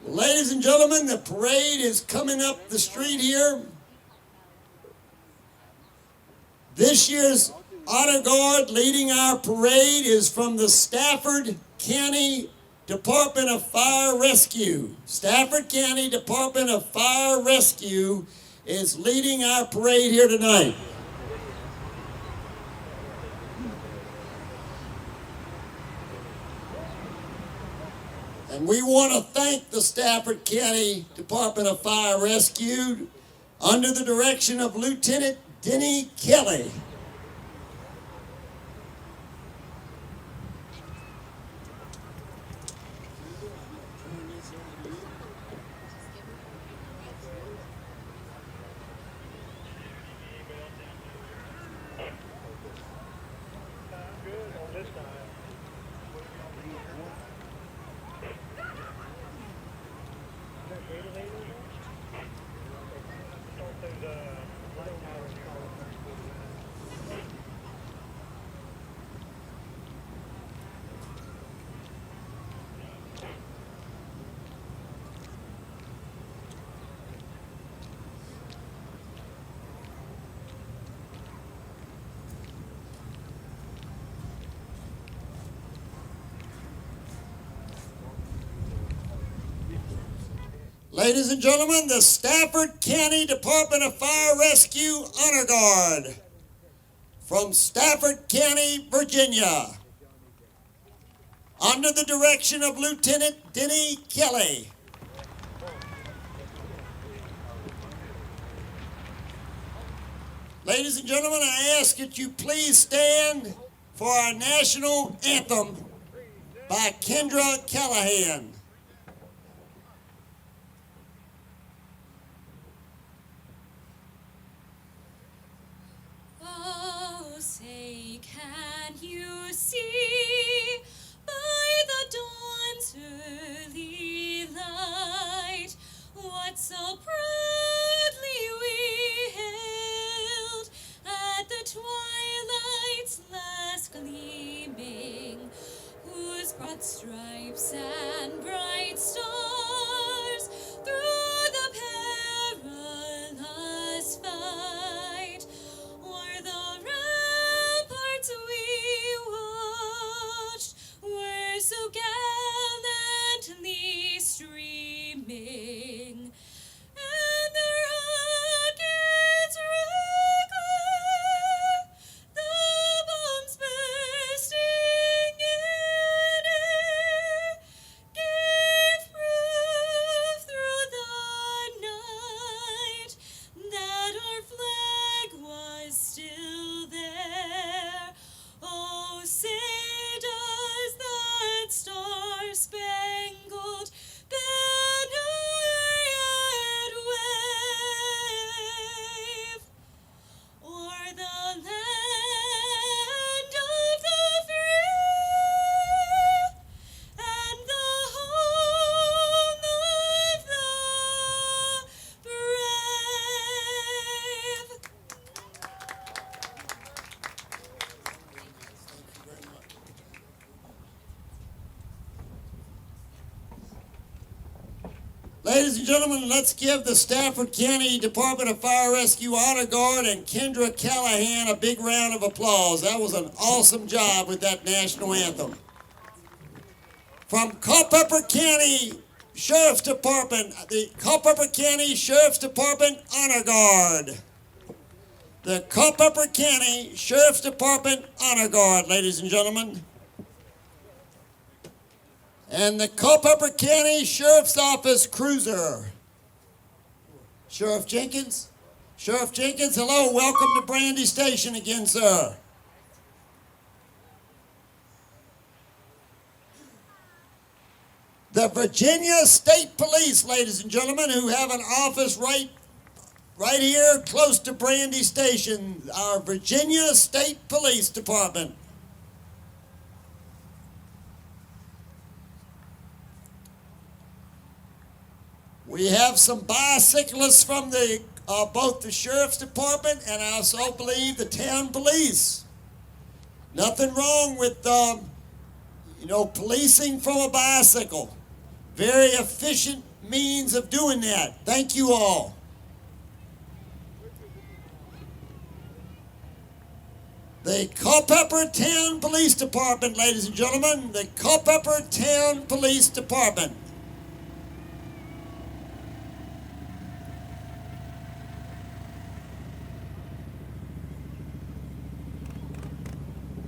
Ladies and gentlemen, the parade is coming up the street here. This year's honor guard leading our parade is from the Stafford County Department of Fire Rescue. Stafford County Department of Fire Rescue is leading our parade here tonight. And we want to thank the Stafford County Department of Fire Rescue under the direction of Lieutenant Denny Kelly. Ladies and gentlemen, the Stafford County Department of Fire Rescue Honor Guard from Stafford County, Virginia, under the direction of Lieutenant Denny Kelly. Ladies and gentlemen, I ask that you please stand for our national anthem by Kendra Callahan. So proudly we hailed at the twilight's last gleaming, whose broad stripes and bright stars through the perilous fight o'er the ramparts we watched were so gallantly streaming. Ladies and gentlemen, let's give the Stafford County Department of Fire Rescue Honor Guard and Kendra Callahan a big round of applause. That was an awesome job with that national anthem. From Culpeper County Sheriff's Department, the Culpeper County Sheriff's Department Honor Guard. The Culpeper County Sheriff's Department Honor Guard, ladies and gentlemen. And the Culpeper County Sheriff's Office Cruiser. Sheriff Jenkins? Sheriff Jenkins, hello, welcome to Brandy Station again, sir. The Virginia State Police, ladies and gentlemen, who have an office right here close to Brandy Station, our Virginia State Police Department. We have some bicyclists from the both the Sheriff's Department and I also believe the town police. Nothing wrong with, policing from a bicycle. Very efficient means of doing that. Thank you all. The Culpeper Town Police Department, ladies and gentlemen, the Culpeper Town Police Department.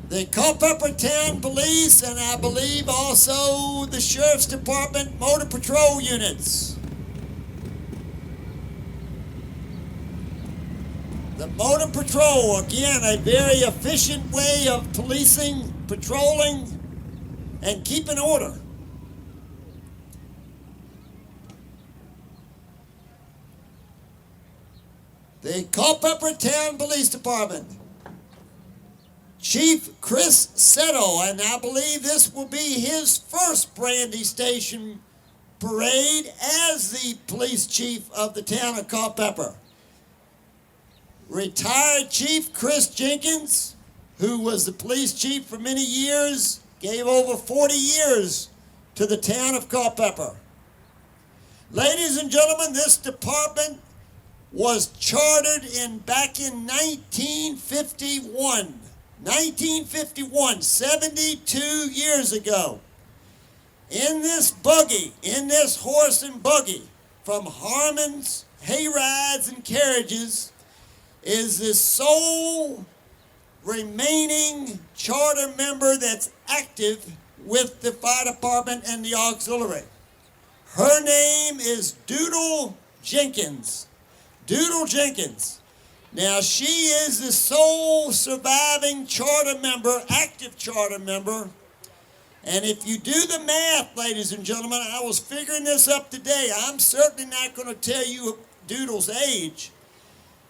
The Culpeper Town Police, and I believe also the Sheriff's Department Motor Patrol units. The Motor Patrol, again, a very efficient way of policing, patrolling, and keeping order. The Culpeper Town Police Department. Chief Chris Settle, and I believe this will be his first Brandy Station parade as the police chief of the town of Culpeper. Retired Chief Chris Jenkins, who was the police chief for many years, gave over 40 years to the town of Culpeper. Ladies and gentlemen, this department was chartered back in 1951. 1951, 72 years ago. In this buggy, in this horse and buggy, from Harmon's hay rides and carriages, is the sole remaining charter member that's active with the fire department and the auxiliary. Her name is Doodle Jenkins. Doodle Jenkins. Now, she is the sole surviving charter member, active charter member. And if you do the math, ladies and gentlemen, I was figuring this up today. I'm certainly not going to tell you Doodle's age,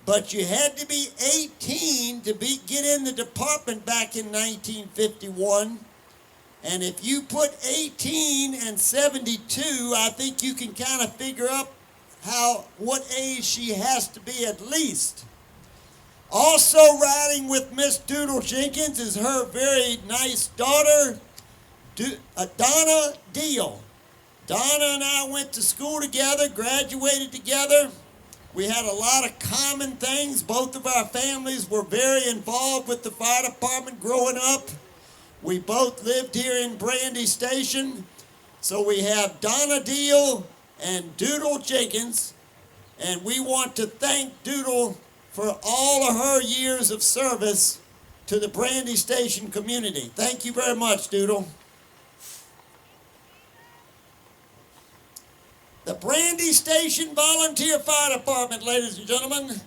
but you had to be 18 to get in the department back in 1951. And if you put 18 and 72, I think you can kind of figure up what age she has to be at least. Also riding with Miss Doodle Jenkins is her very nice daughter, Donna Deal. Donna and I went to school together, graduated together. We had a lot of common things. Both of our families were very involved with the fire department growing up. We both lived here in Brandy Station. So we have Donna Deal and Doodle Jenkins, and we want to thank Doodle for all of her years of service to the Brandy Station community. Thank you very much, Doodle. The Brandy Station Volunteer Fire Department, ladies and gentlemen.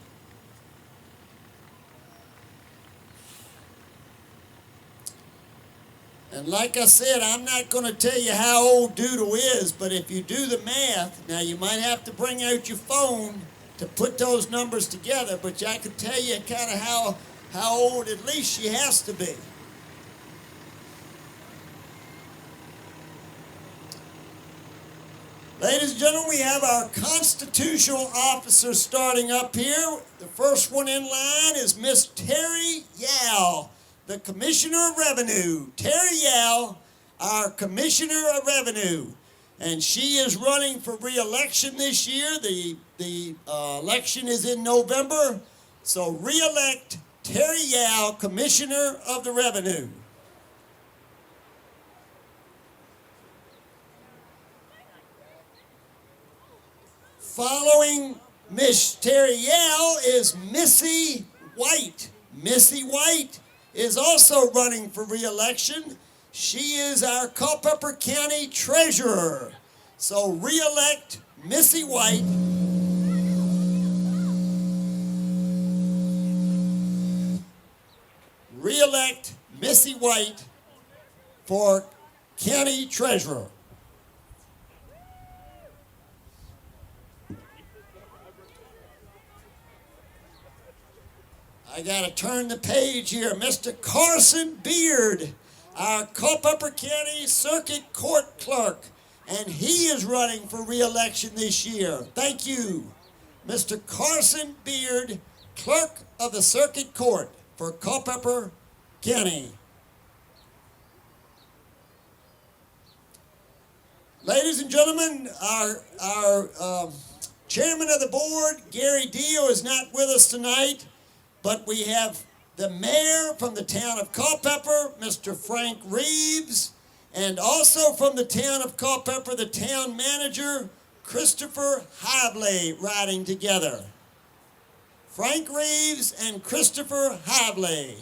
And like I said, I'm not going to tell you how old Doodle is, but if you do the math, now you might have to bring out your phone to put those numbers together, but I can tell you kind of how old at least she has to be. Ladies and gentlemen, we have our constitutional officers starting up here. The first one in line is Miss Terry Yao, the Commissioner of Revenue. Terry Yao, our Commissioner of Revenue. And she is running for re-election this year. The election is in November. So re-elect Terry Yao, Commissioner of the Revenue. Following Miss Terry Yao is Missy White. Missy White is also running for re-election. She is our Culpeper County Treasurer. So re-elect Missy White. Re-elect Missy White for County Treasurer. I got to turn the page here. Mr. Carson Beard, our Culpeper County Circuit Court Clerk, and he is running for re-election this year. Thank you, Mr. Carson Beard, Clerk of the Circuit Court for Culpeper County. Ladies and gentlemen, our chairman of the board, Gary Dio, is not with us tonight, but we have the mayor from the town of Culpeper, Mr. Frank Reeves, and also from the town of Culpeper, the town manager, Christopher Hively, riding together. Frank Reeves and Christopher Hively.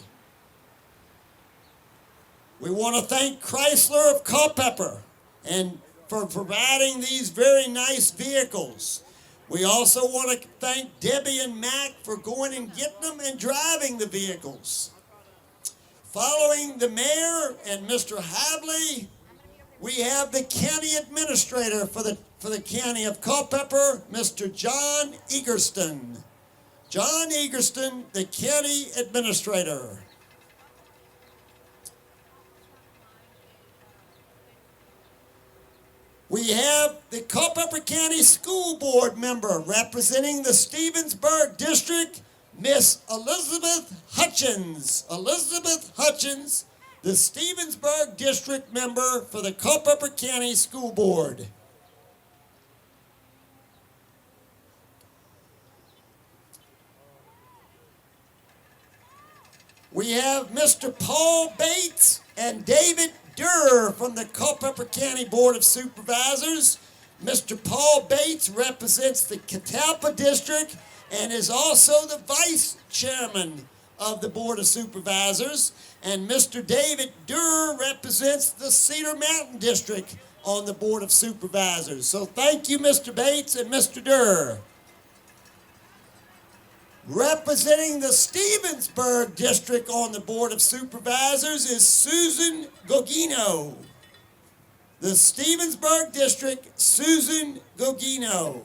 We want to thank Chrysler of Culpeper and for providing these very nice vehicles. We also want to thank Debbie and Mac for going and getting them and driving the vehicles. Following the mayor and Mr. Hively, we have the county administrator for the county of Culpeper, Mr. John Egerston. John Egerston, the county administrator. We have the Culpeper County School Board member representing the Stevensburg District, Miss Elizabeth Hutchins. Elizabeth Hutchins, the Stevensburg District member for the Culpeper County School Board. We have Mr. Paul Bates and David Durr from the Culpeper County Board of Supervisors. Mr. Paul Bates represents the Catalpa District and is also the vice chairman of the Board of Supervisors. And Mr. David Durr represents the Cedar Mountain District on the Board of Supervisors. So thank you, Mr. Bates and Mr. Durr. Representing the Stevensburg District on the Board of Supervisors is Susan Gogino. The Stevensburg District, Susan Gogino.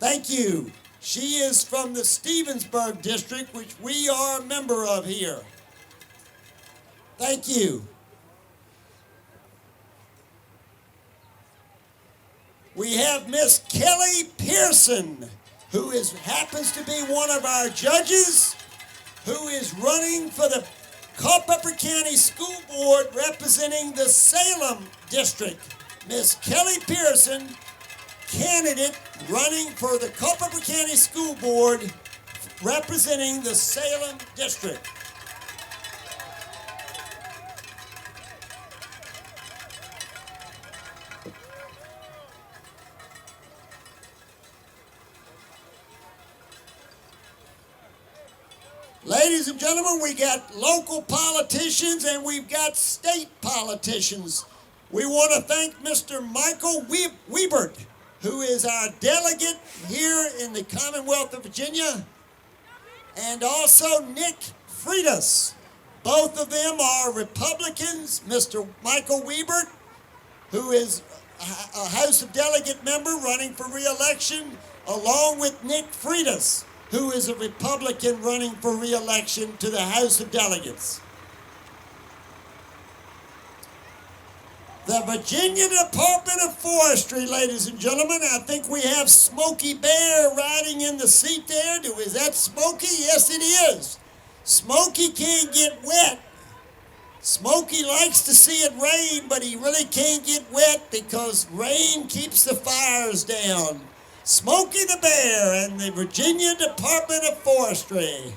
Thank you. She is from the Stevensburg District, which we are a member of here. Thank you. We have Miss Kelly Pearson, who happens to be one of our judges, who is running for the Culpeper County School Board representing the Salem District. Miss Kelly Pearson, candidate running for the Culpeper County School Board representing the Salem District. Ladies and gentlemen, we got local politicians and we've got state politicians. We want to thank Mr. Michael Wiebert, who is our delegate here in the Commonwealth of Virginia, and also Nick Freitas. Both of them are Republicans. Mr. Michael Wiebert, who is a House of Delegate member running for re-election, along with Nick Freitas, who is a Republican running for re-election to the House of Delegates. The Virginia Department of Forestry, ladies and gentlemen, I think we have Smokey Bear riding in the seat there. Is that Smokey? Yes, it is. Smokey can't get wet. Smokey likes to see it rain, but he really can't get wet because rain keeps the fires down. Smokey the Bear and the Virginia Department of Forestry.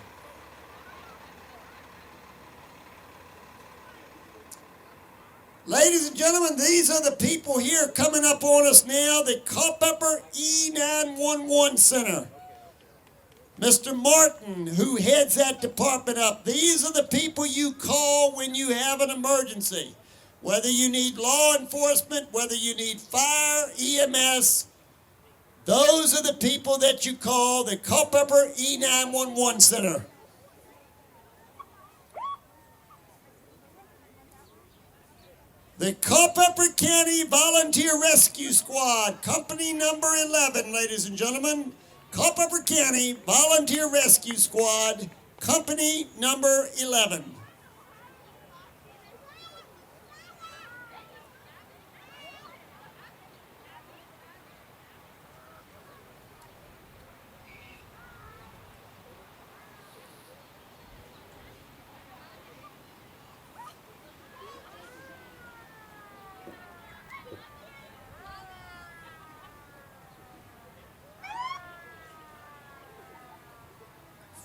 Ladies and gentlemen, these are the people here coming up on us now, the Culpeper E911 Center. Mr. Martin, who heads that department up. These are the people you call when you have an emergency. Whether you need law enforcement, whether you need fire, EMS, those are the people that you call the Culpeper E911 Center. The Culpeper County Volunteer Rescue Squad, company number 11, ladies and gentlemen. Culpeper County Volunteer Rescue Squad, company number 11.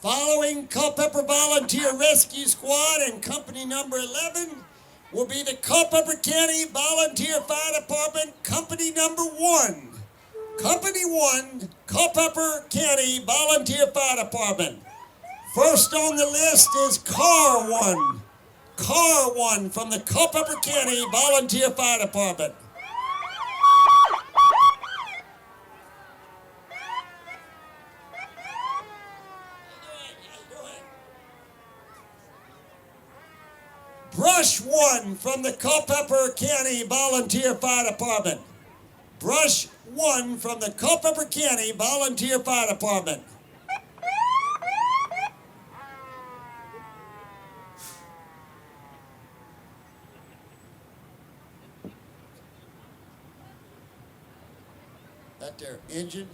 Following Culpeper Volunteer Rescue Squad and company number 11 will be the Culpeper County Volunteer Fire Department, company number 1. Company 1, Culpeper County Volunteer Fire Department. First on the list is Car 1. Car 1 from the Culpeper County Volunteer Fire Department. Brush 1 from the Culpeper County Volunteer Fire Department. Brush 1 from the Culpeper County Volunteer Fire Department. That there engine.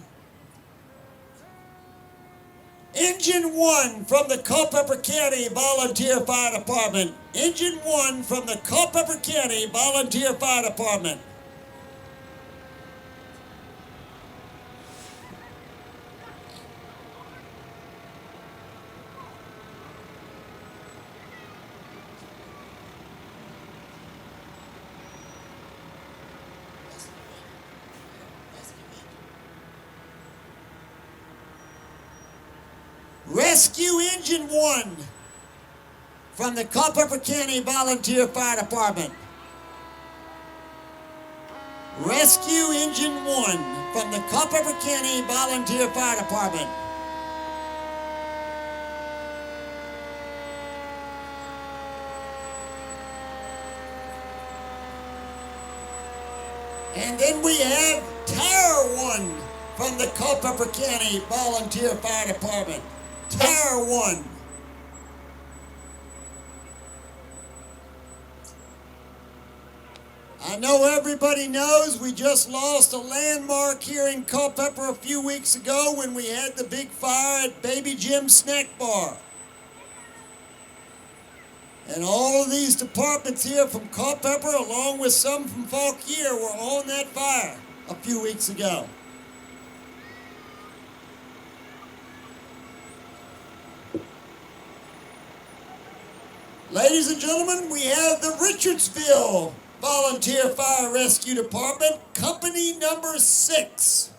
Engine 1 from the Culpeper County Volunteer Fire Department. Engine 1 from the Culpeper County Volunteer Fire Department. Rescue Engine 1 from the Culpeper County Volunteer Fire Department. Rescue Engine 1 from the Culpeper County Volunteer Fire Department. And then we have Tower 1 from the Culpeper County Volunteer Fire Department. Tower 1. I know everybody knows we just lost a landmark here in Culpeper a few weeks ago when we had the big fire at Baby Jim's Snack Bar. And all of these departments here from Culpeper, along with some from Fauquier, were on that fire a few weeks ago. Ladies and gentlemen, we have the Richardsville Volunteer Fire Rescue Department, company number 6.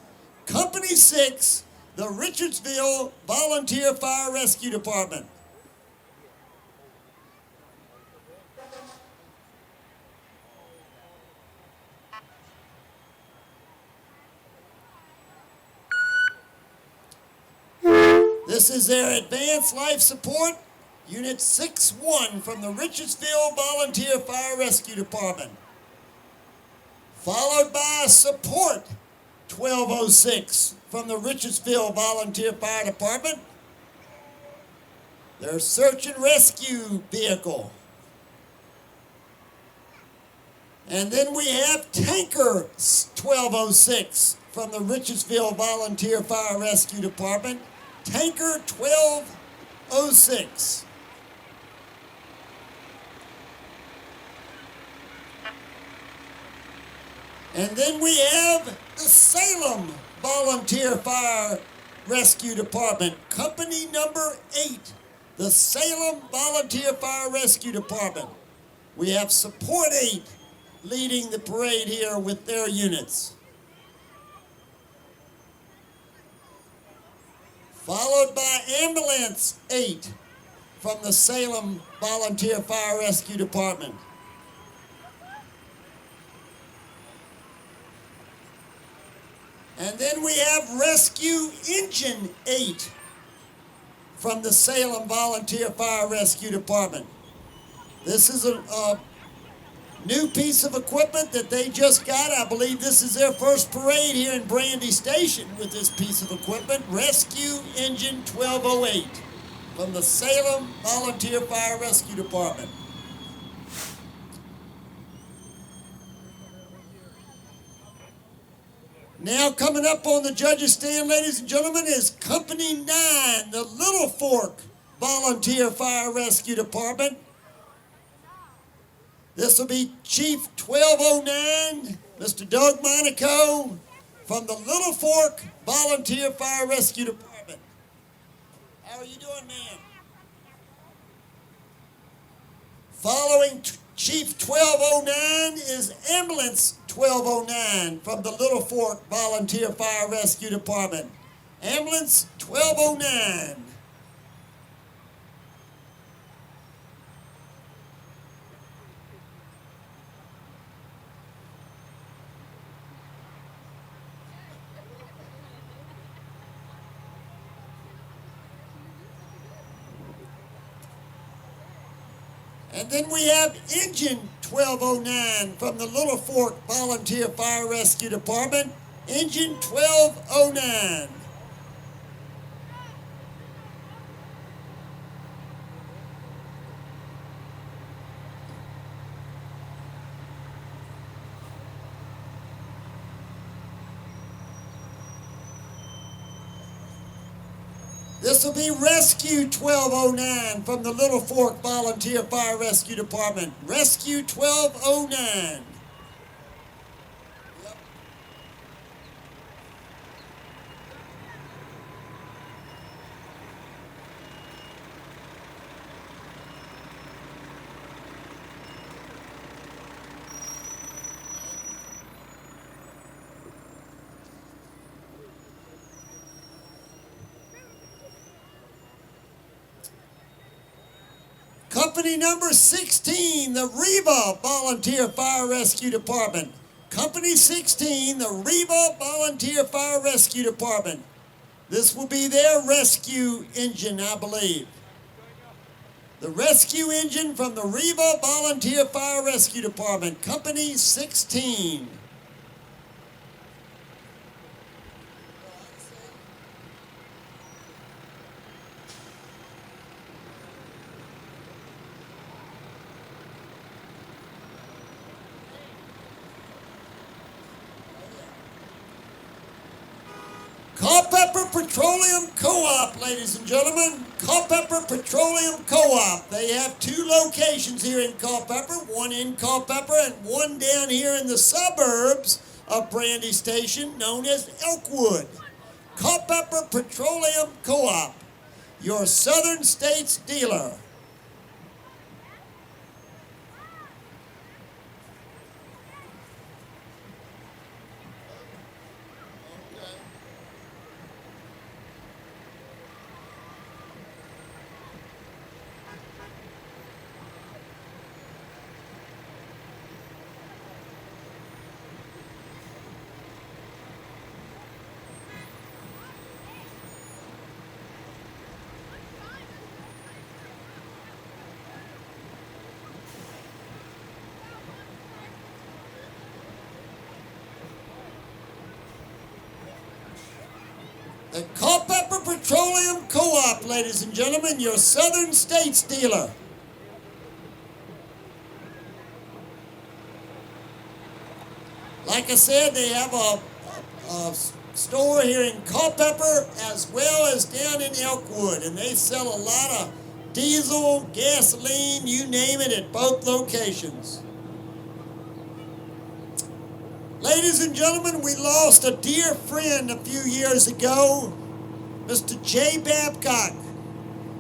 Company 6, the Richardsville Volunteer Fire Rescue Department. This is their Advanced Life Support, Unit 6-1 from the Richardsville Volunteer Fire Rescue Department. Followed by Support 1206 from the Richardsville Volunteer Fire Department. Their search and rescue vehicle. And then we have Tanker 1206 from the Richardsville Volunteer Fire Rescue Department. Tanker 1206. And then we have the Salem Volunteer Fire Rescue Department, company number 8, the Salem Volunteer Fire Rescue Department. We have Support 8 leading the parade here with their units. Followed by Ambulance 8 from the Salem Volunteer Fire Rescue Department. And then we have Rescue Engine 8 from the Salem Volunteer Fire Rescue Department. This is a new piece of equipment that they just got. I believe this is their first parade here in Brandy Station with this piece of equipment. Rescue Engine 1208 from the Salem Volunteer Fire Rescue Department. Now coming up on the judges' stand, ladies and gentlemen, is Company 9, the Little Fork Volunteer Fire Rescue Department. This will be Chief 1209, Mr. Doug Monaco, from the Little Fork Volunteer Fire Rescue Department. How are you doing, ma'am? Following Chief 1209 is Ambulance 1209 from the Little Fork Volunteer Fire Rescue Department. Ambulance 1209. And then we have Engine 1209 from the Little Fork Volunteer Fire Rescue Department. Engine 1209. This will be Rescue 1209 from the Little Fork Volunteer Fire Rescue Department. Rescue 1209. Company number 16, the Reba Volunteer Fire Rescue Department. Company 16, the Reba Volunteer Fire Rescue Department. This will be their rescue engine, I believe. The rescue engine from the Reba Volunteer Fire Rescue Department, Company 16. Culpeper Petroleum Co-op, ladies and gentlemen. Culpeper Petroleum Co-op. They have two locations here in Culpeper, one in Culpeper and one down here in the suburbs of Brandy Station, known as Elkwood. Culpeper Petroleum Co-op, your Southern States dealer. The Culpeper Petroleum Co-op, ladies and gentlemen, your Southern States dealer. Like I said, they have a store here in Culpeper as well as down in Elkwood, and they sell a lot of diesel, gasoline, you name it, at both locations. Ladies and gentlemen, we lost a dear friend a few years ago, Mr. Jay Babcock.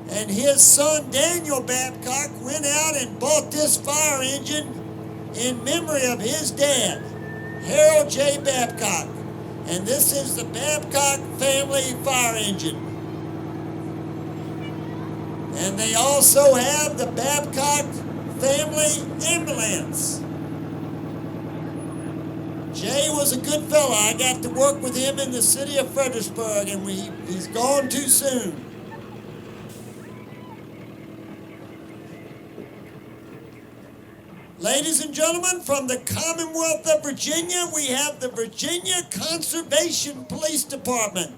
And his son, Daniel Babcock, went out and bought this fire engine in memory of his dad, Harold J. Babcock. And this is the Babcock family fire engine. And they also have the Babcock family ambulance. Jay was a good fella. I got to work with him in the city of Fredericksburg, and he's gone too soon. Ladies and gentlemen, from the Commonwealth of Virginia, we have the Virginia Conservation Police Department.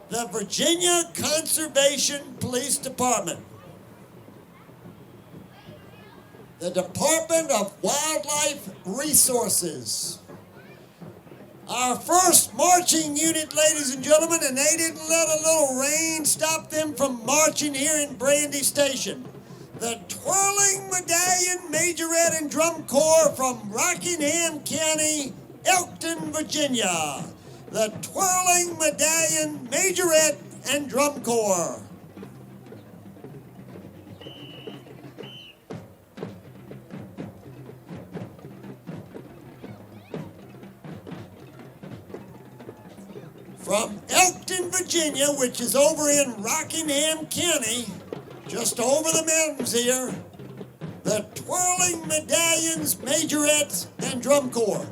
The Virginia Conservation Police Department. The Department of Wildlife Resources. Our first marching unit, ladies and gentlemen, and they didn't let a little rain stop them from marching here in Brandy Station. The Twirling Medallion Majorette and Drum Corps from Rockingham County, Elkton, Virginia. The Twirling Medallion Majorette and Drum Corps. From Elkton, Virginia, which is over in Rockingham County, just over the mountains here, the Twirling Medallions, Majorettes, and Drum Corps.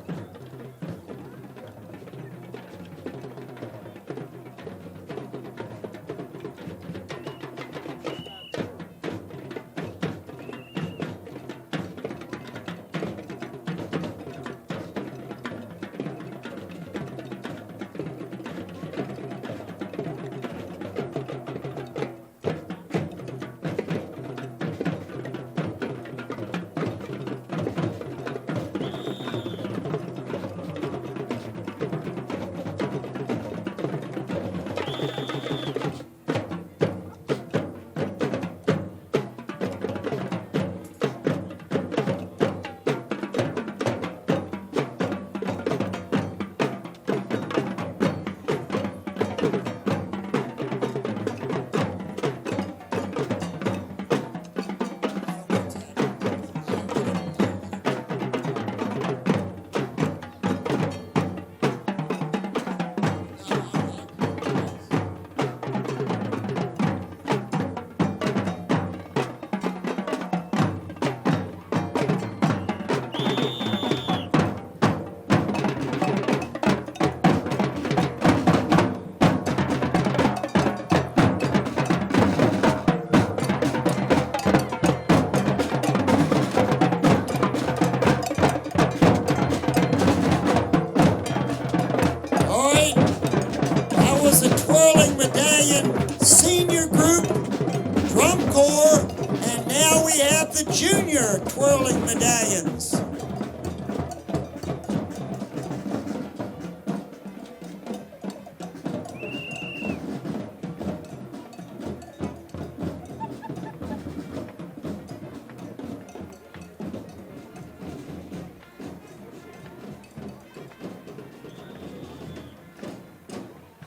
Twirling Medallion Senior Group, Drum Corps, and now we have the Junior Twirling Medallions.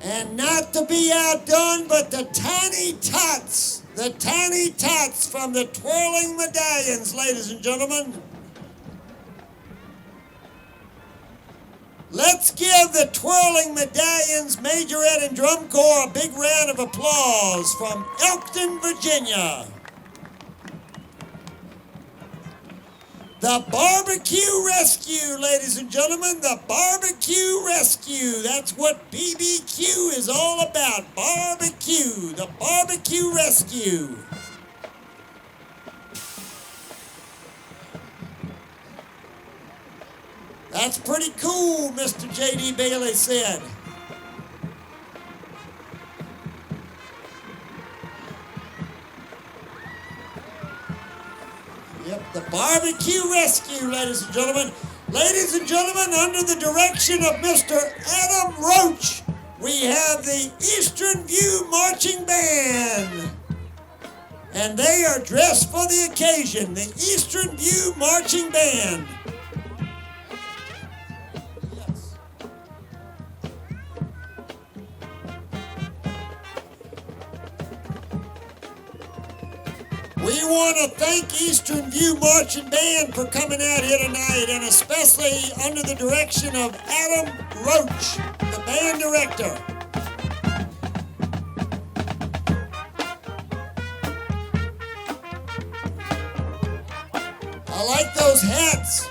And not to be outdone, but the Tiny Tots from the Twirling Medallions, ladies and gentlemen. Let's give the Twirling Medallions, Majorette and Drum Corps a big round of applause from Elkton, Virginia. The Barbecue Rescue, ladies and gentlemen, the Barbecue Rescue. That's what BBQ is all about, barbecue, the Barbecue Rescue. That's pretty cool, Mr. J.D. Bailey said. Yep, the Barbecue Rescue, ladies and gentlemen. Ladies and gentlemen, under the direction of Mr. Adam Roach, we have the Eastern View Marching Band. And they are dressed for the occasion, the Eastern View Marching Band. We want to thank Eastern View Marching Band for coming out here tonight, and especially under the direction of Adam Roach, the band director. I like those hats.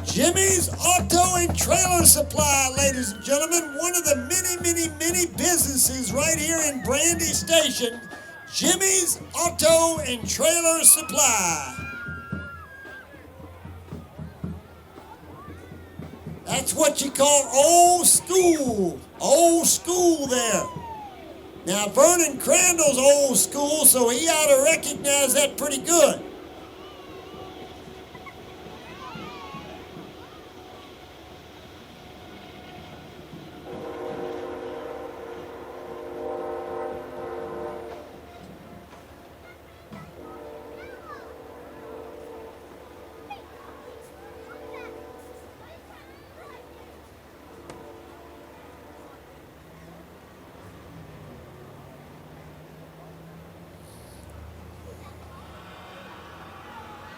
Jimmy's Auto and Trailer Supply, ladies and gentlemen, one of the many businesses right here in Brandy Station. Jimmy's Auto and Trailer Supply. That's what you call old school there. Now Vernon Crandall's old school, so he ought to recognize that pretty good.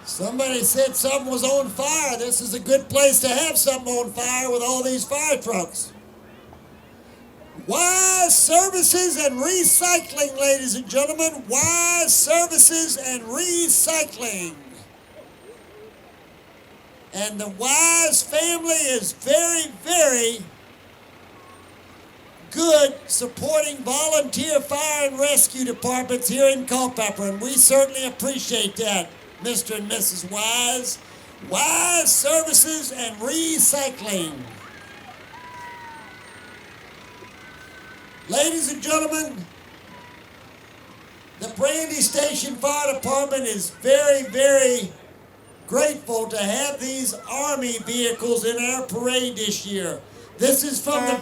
Somebody said something was on fire. This is a good place to have something on fire with all these fire trucks. Wise Services and Recycling, ladies and gentlemen. Wise Services and Recycling. And the Wise family is very, very good supporting volunteer fire and rescue departments here in Culpeper, and we certainly appreciate that, Mr. and Mrs. Wise. Wise Services and Recycling. Ladies and gentlemen, the Brandy Station Fire Department is very, very grateful to have these Army vehicles in our parade this year. This is from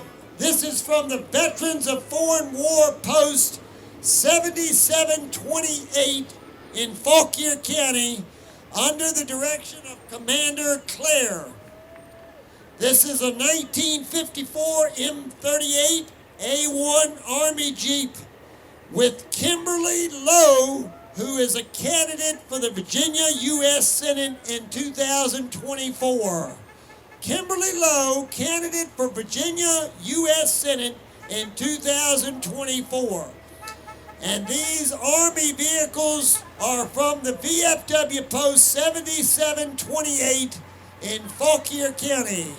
the Veterans of Foreign War Post 7728 in Fauquier County under the direction of Commander Clare. This is a 1954 M38 A1 Army Jeep with Kimberly Lowe, who is a candidate for the Virginia U.S. Senate in 2024. Kimberly Lowe, candidate for Virginia U.S. Senate in 2024. And these Army vehicles are from the VFW Post 7728 in Fauquier County.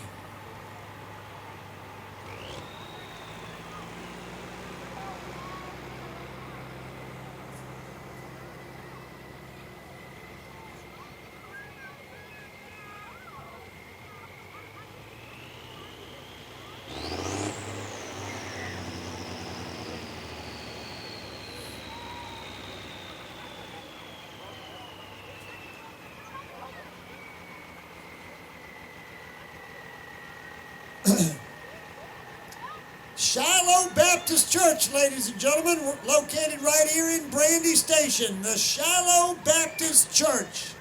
Shiloh Baptist Church, ladies and gentlemen, we're located right here in Brandy Station, the Shiloh Baptist Church.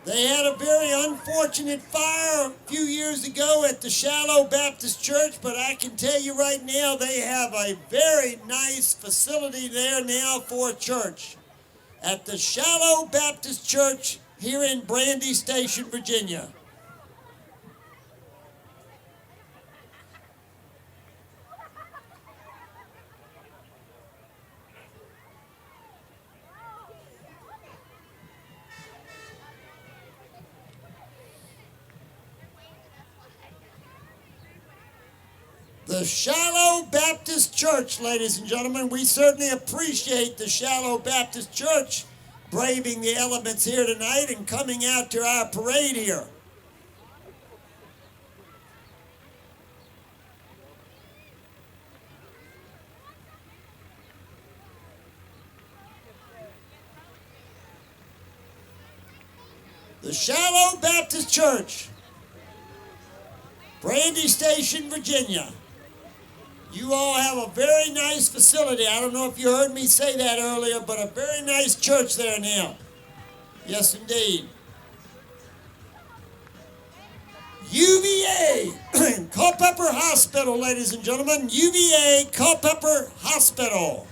They had a very unfortunate fire a few years ago at the Shiloh Baptist Church, but I can tell you right now they have a very nice facility there now for a church at the Shiloh Baptist Church here in Brandy Station, Virginia. The Shiloh Baptist Church, ladies and gentlemen, we certainly appreciate the Shiloh Baptist Church braving the elements here tonight and coming out to our parade here. The Shiloh Baptist Church, Brandy Station, Virginia. You all have a very nice facility. I don't know if you heard me say that earlier, but a very nice church there now. Yes, indeed. UVA, Culpeper Hospital, ladies and gentlemen. UVA, Culpeper Hospital.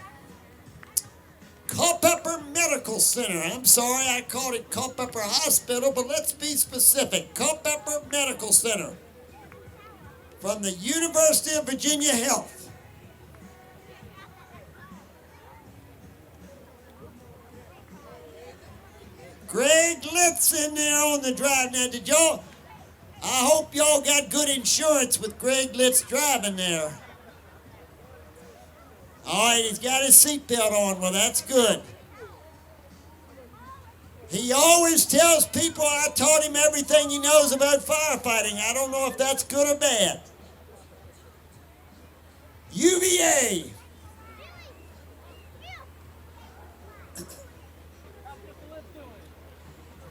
Culpeper Medical Center. I'm sorry I called it Culpeper Hospital, but let's be specific. Culpeper Medical Center. From the University of Virginia Health. Greg Litz in there on the drive. Now, I hope y'all got good insurance with Greg Litz driving there. All right, he's got his seatbelt on. Well, that's good. He always tells people I taught him everything he knows about firefighting. I don't know if that's good or bad. UVA.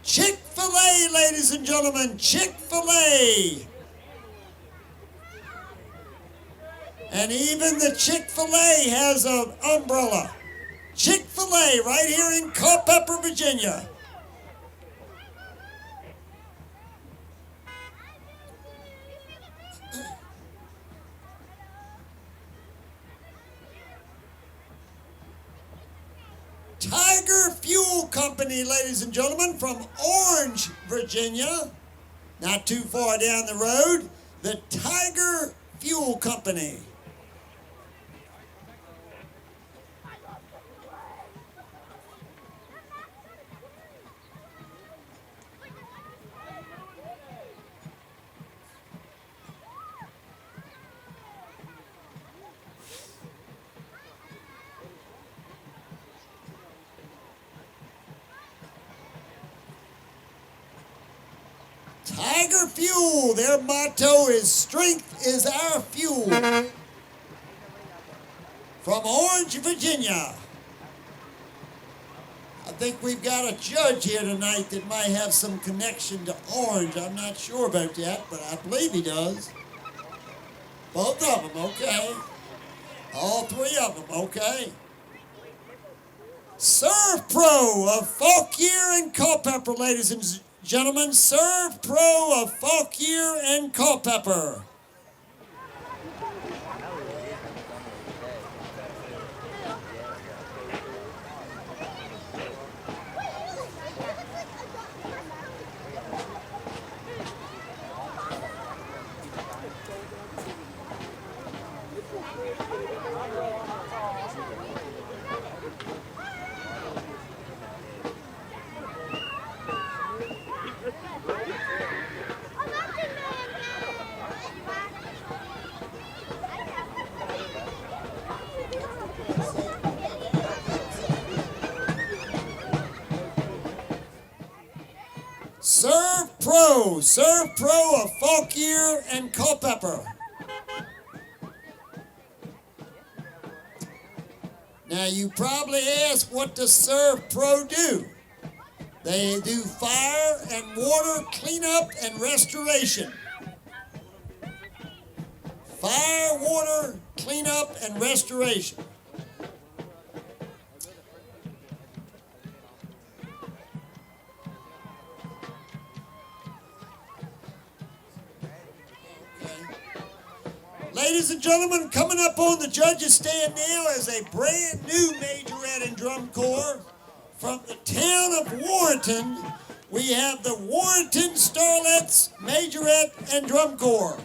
Chick-fil-A, ladies and gentlemen, Chick-fil-A. And even the Chick-fil-A has an umbrella. Chick-fil-A right here in Culpeper, Virginia. Tiger Fuel Company, ladies and gentlemen, from Orange, Virginia. Not too far down the road, the Tiger Fuel Company. Tiger Fuel, their motto is "Strength is our fuel." From Orange, Virginia. I think we've got a judge here tonight that might have some connection to Orange. I'm not sure about that, but I believe he does. Both of them, okay. All three of them, okay. Serve Pro of Fauquier and Culpeper, ladies and gentlemen. Serve Pro of Fauquier and Culpeper. Serve Pro of Fauquier and Culpeper. Now you probably ask, what does Serve Pro do? They do fire and water cleanup and restoration. Fire, water, cleanup, and restoration. Ladies and gentlemen, coming up on the judges' stand now is a brand new majorette and drum corps from the town of Warrenton. We have the Warrenton Starlets Majorette and Drum Corps.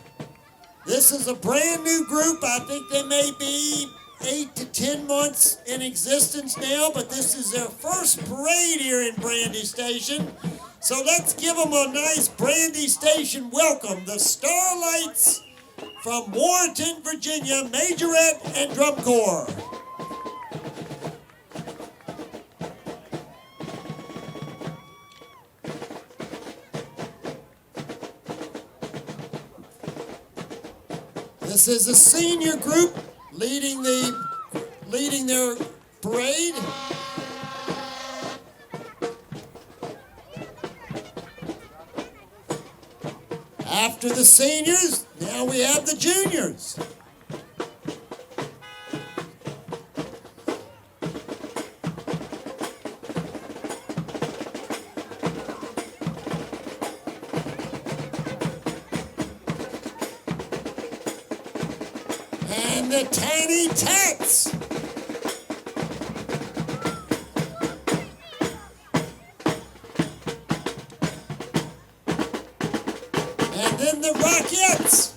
This is a brand new group. I think they may be 8 to 10 months in existence now, but this is their first parade here in Brandy Station. So let's give them a nice Brandy Station welcome. The Starlights from Warrenton, Virginia, Majorette and Drum Corps. This is a senior group leading their parade. After the seniors, now we have the juniors. And the Tiny Tats. And then the Rockettes.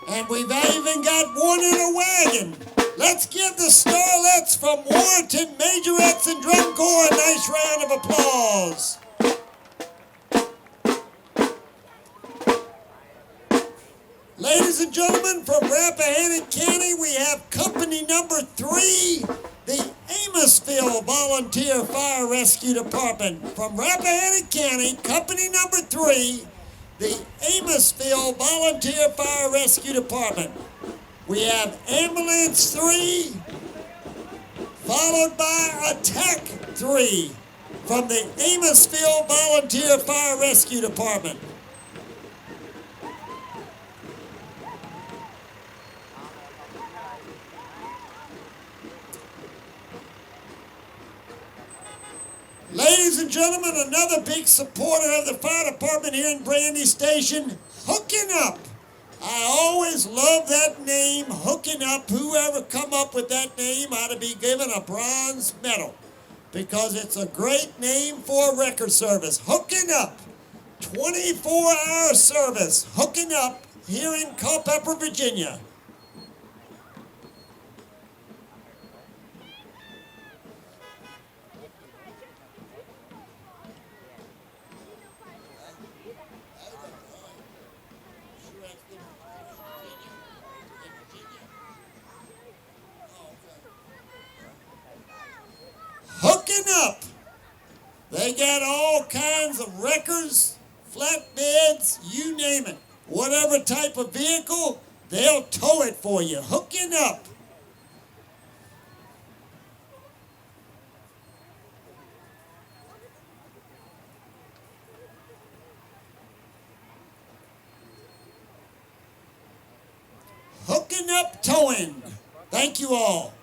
And we've even got one in a wagon. Let's give the Starlets from Warrenton Majorettes and Drum Corps a nice round of applause. Ladies and gentlemen, from Rappahannock County, we have company number 3, the Amosville Volunteer Fire Rescue Department. From Rappahannock County, company number 3, the Amosville Volunteer Fire Rescue Department. We have Ambulance 3, followed by Attack 3 from the Amosville Volunteer Fire Rescue Department. Ladies Ladies and gentlemen, another big supporter of the fire department here in Brandy Station, Hooking Up. I always love that name, Hooking Up. Whoever come up with that name ought to be given a bronze medal because it's a great name for a record service. Hooking Up, 24-hour service, Hooking Up here in Culpeper, Virginia. Hooking Up. They got all kinds of wreckers, flatbeds, you name it. Whatever type of vehicle, they'll tow it for you. Hooking Up. Hooking Up Towing. Thank you all.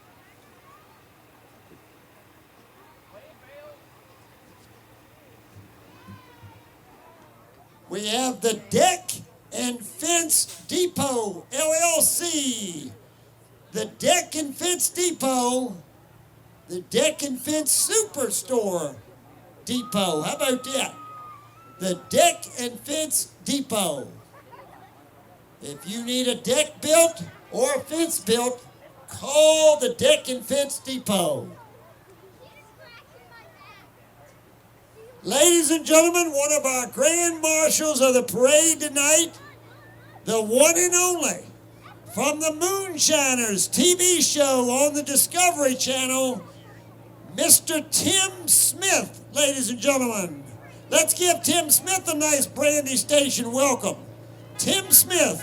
We have the Deck and Fence Depot, LLC. The Deck and Fence Depot, the Deck and Fence Superstore Depot. How about that? The Deck and Fence Depot. If you need a deck built or a fence built, call the Deck and Fence Depot. Ladies and gentlemen, one of our grand marshals of the parade tonight, the one and only, from the Moonshiners TV show on the Discovery Channel, Mr. Tim Smith, ladies and gentlemen. Let's give Tim Smith a nice Brandy Station welcome. Tim Smith.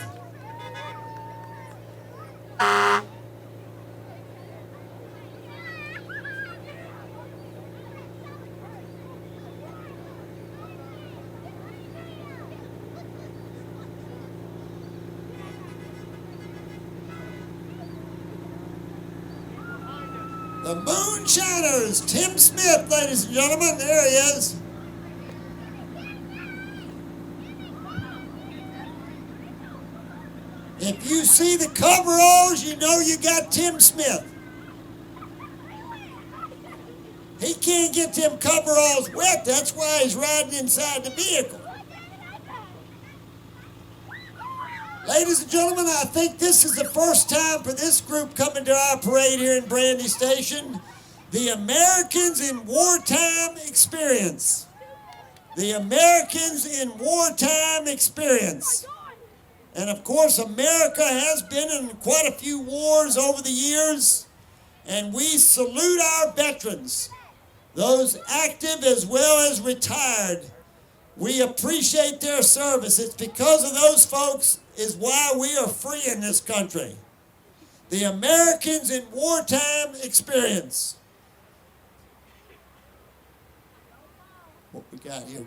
The Moonshiners, Tim Smith, ladies and gentlemen, there he is. If you see the coveralls, you know you got Tim Smith. He can't get them coveralls wet, that's why he's riding inside the vehicle. Ladies and gentlemen, I think this is the first time for this group coming to our parade here in Brandy Station. The Americans in Wartime Experience. The Americans in Wartime Experience. And of course, America has been in quite a few wars over the years, and we salute our veterans, those active as well as retired. We appreciate their service. It's because of those folks is why we are free in this country. The Americans in Wartime Experience. What we got here?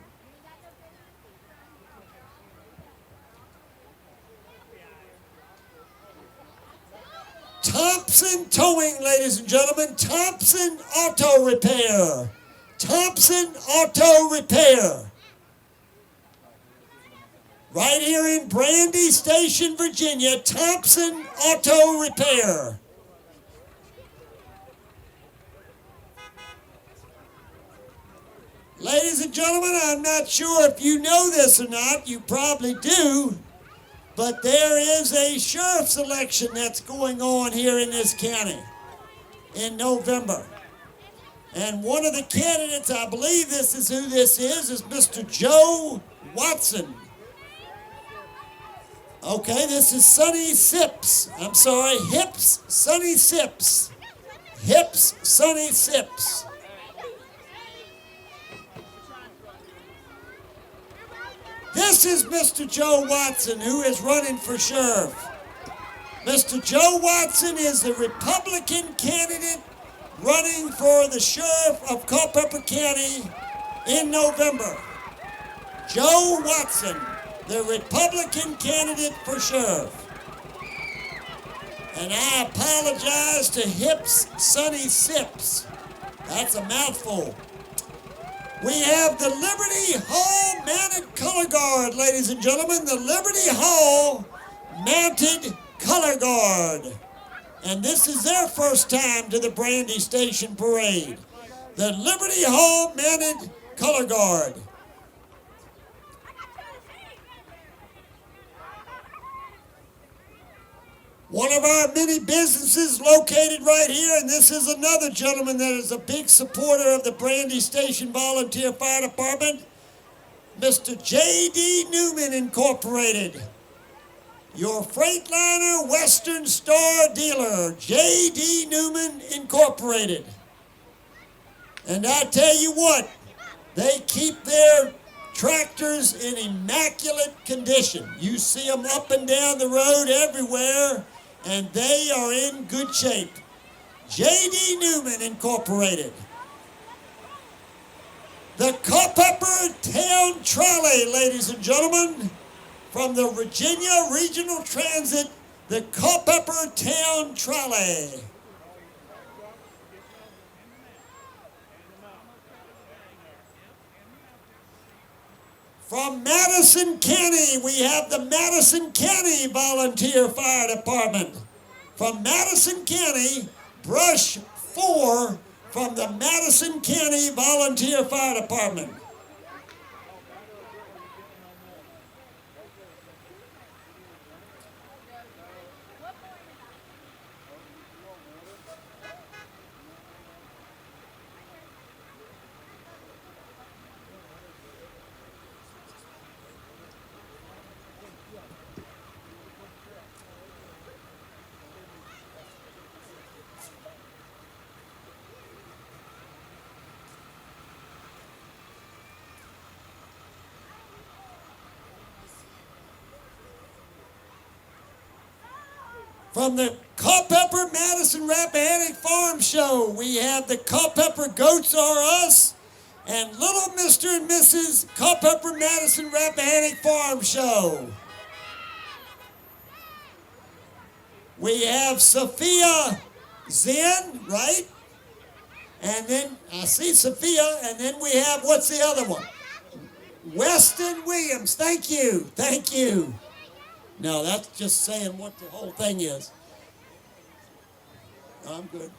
Thompson Towing, ladies and gentlemen. Thompson Auto Repair. Thompson Auto Repair. Right here in Brandy Station, Virginia, Thompson Auto Repair. Ladies and gentlemen, I'm not sure if you know this or not, you probably do, but there is a sheriff's election that's going on here in this county in November. And one of the candidates, I believe this is who this is Mr. Joe Watson. Okay, this is Sonny Sips. I'm sorry, Hips Sonny Sips. Hips Sonny Sips. This is Mr. Joe Watson, who is running for sheriff. Mr. Joe Watson is the Republican candidate running for the sheriff of Culpeper County in November. Joe Watson, the Republican candidate for sheriff. And I apologize to Hips Sonny Sips. That's a mouthful. We have the Liberty Hall Mounted Color Guard, ladies and gentlemen, the Liberty Hall Mounted Color Guard. And this is their first time to the Brandy Station Parade. The Liberty Hall Mounted Color Guard. One of our many businesses located right here, and this is another gentleman that is a big supporter of the Brandy Station Volunteer Fire Department, Mr. J.D. Newman Incorporated. Your Freightliner Western Star dealer, J.D. Newman Incorporated. And I tell you what, they keep their tractors in immaculate condition. You see them up and down the road everywhere, and they are in good shape. J.D. Newman Incorporated. The Culpeper Town Trolley, ladies and gentlemen, from the Virginia Regional Transit, the Culpeper Town Trolley. From Madison County, we have the Madison County Volunteer Fire Department. From Madison County, Brush 4 from the Madison County Volunteer Fire Department. From the Culpeper Madison Rappahannock Farm Show, we have the Culpeper Goats Are Us and Little Mr. and Mrs. Culpeper Madison Rappahannock Farm Show. We have Sophia Zen, right? And then, I see Sophia, and then we have, what's the other one? Weston Williams, thank you, thank you. No, that's just saying what the whole thing is. I'm good.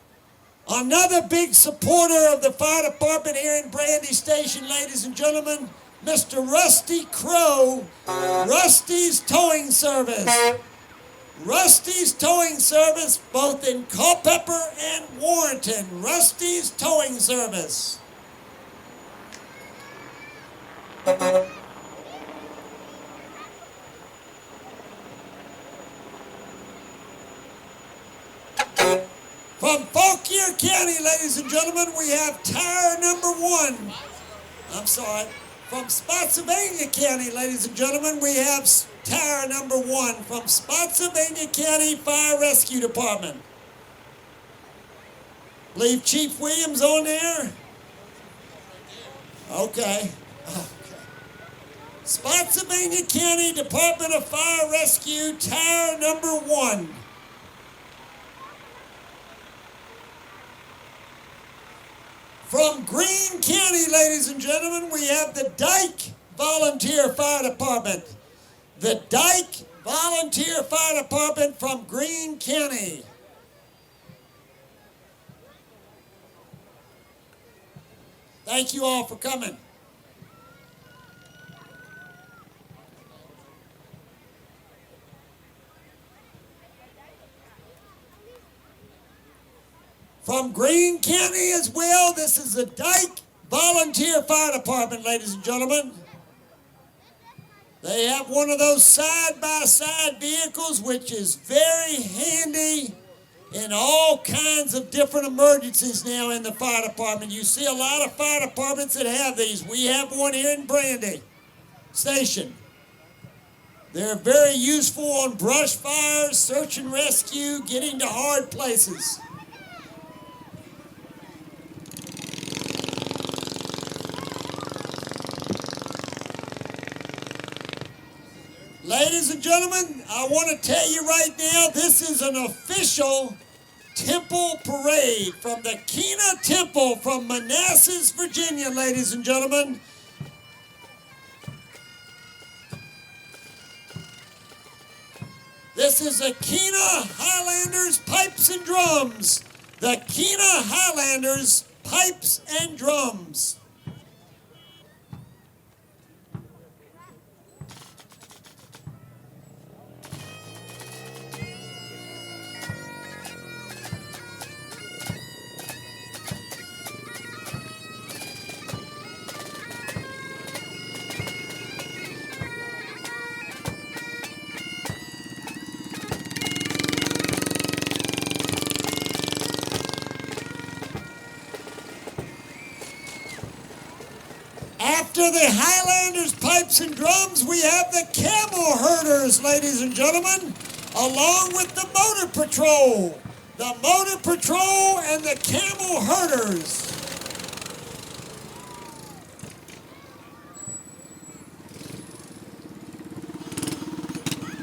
Another big supporter of the fire department here in Brandy Station, ladies and gentlemen, Mr. Rusty Crow, Rusty's Towing Service. Rusty's Towing Service, both in Culpeper and Warrenton. Rusty's Towing Service. From Fauquier County, ladies and gentlemen, we have tire number 1. I'm sorry. From Spotsylvania County, ladies and gentlemen, we have tire number 1 from Spotsylvania County Fire Rescue Department. Leave Chief Williams on there? Okay. Spotsylvania County Department of Fire Rescue, tire number 1. From Greene County, ladies and gentlemen, we have the Dyke Volunteer Fire Department. The Dyke Volunteer Fire Department from Greene County. Thank you all for coming. From Greene County as well, this is the Dyke Volunteer Fire Department, ladies and gentlemen. They have one of those side-by-side vehicles, which is very handy in all kinds of different emergencies now in the fire department. You see a lot of fire departments that have these. We have one here in Brandy Station. They're very useful on brush fires, search and rescue, getting to hard places. Ladies and gentlemen, I want to tell you right now, this is an official Temple Parade from the Kena Temple from Manassas, Virginia, ladies and gentlemen. This is the Kena Highlanders Pipes and Drums. The Kena Highlanders Pipes and Drums. After the Highlanders Pipes and Drums, we have the Camel Herders, ladies and gentlemen, along with the Motor Patrol. The Motor Patrol and the Camel Herders.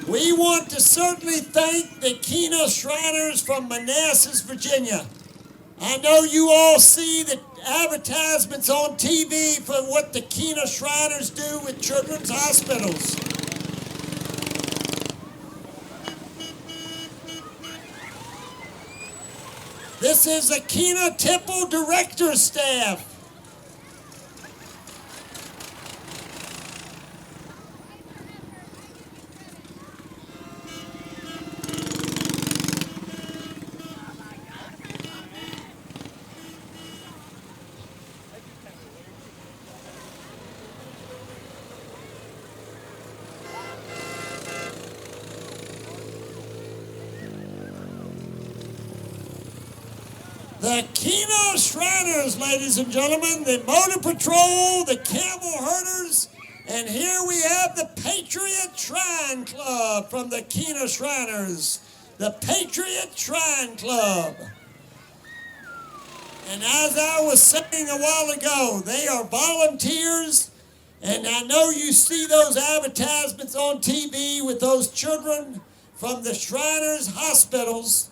We want to certainly thank the Kena Shriners from Manassas, Virginia. I know you all see the advertisements on TV for what the Kena Shriners do with children's hospitals. This is the Kena Temple Director Staff. The Kena Shriners, ladies and gentlemen, the Motor Patrol, the Camel Herders, and here we have the Patriot Shrine Club from the Kena Shriners. The Patriot Shrine Club. And as I was saying a while ago, they are volunteers, and I know you see those advertisements on TV with those children from the Shriners hospitals.